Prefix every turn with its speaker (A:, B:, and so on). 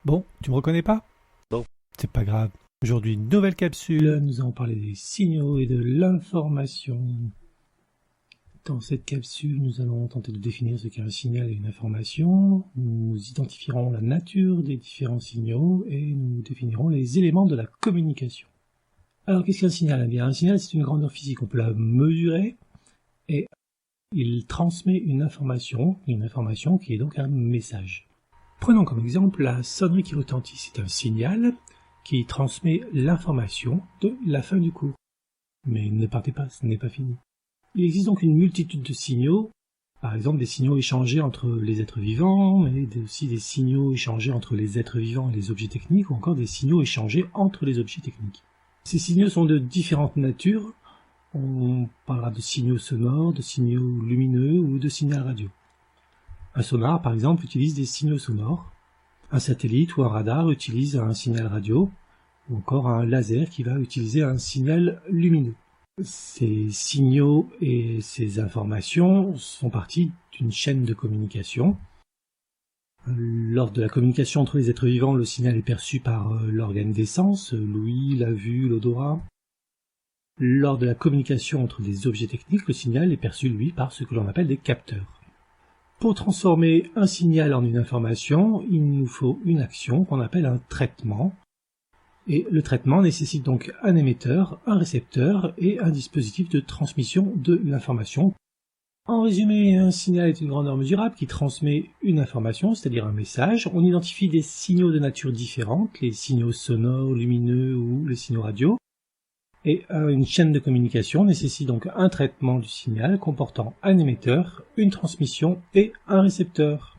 A: Bon, tu me reconnais pas?
B: Non.
A: C'est pas grave. Aujourd'hui, nouvelle capsule. Nous allons parler des signaux et de l'information. Dans cette capsule, nous allons tenter de définir ce qu'est un signal et une information. Nous identifierons la nature des différents signaux et nous définirons les éléments de la communication. Alors, qu'est-ce qu'un signal? Eh bien, un signal, c'est une grandeur physique. On peut la mesurer et il transmet une information qui est donc un message. Prenons comme exemple la sonnerie qui retentit. C'est un signal qui transmet l'information de la fin du cours. Mais ne partez pas, ce n'est pas fini. Il existe donc une multitude de signaux, par exemple des signaux échangés entre les êtres vivants, mais aussi des signaux échangés entre les êtres vivants et les objets techniques, ou encore des signaux échangés entre les objets techniques. Ces signaux sont de différentes natures. On parlera de signaux sonores, de signaux lumineux ou de signal radio. Un sonar, par exemple, utilise des signaux sonores. Un satellite ou un radar utilise un signal radio, ou encore un laser qui va utiliser un signal lumineux. Ces signaux et ces informations font partie d'une chaîne de communication. Lors de la communication entre les êtres vivants, le signal est perçu par l'organe des sens, l'ouïe, la vue, l'odorat. Lors de la communication entre des objets techniques, le signal est perçu, lui, par ce que l'on appelle des capteurs. Pour transformer un signal en une information, il nous faut une action qu'on appelle un traitement. Et le traitement nécessite donc un émetteur, un récepteur et un dispositif de transmission de l'information. En résumé, un signal est une grandeur mesurable qui transmet une information, c'est-à-dire un message. On identifie des signaux de nature différente, les signaux sonores, lumineux ou les signaux radio. Et une chaîne de communication nécessite donc un traitement du signal comportant un émetteur, une transmission et un récepteur.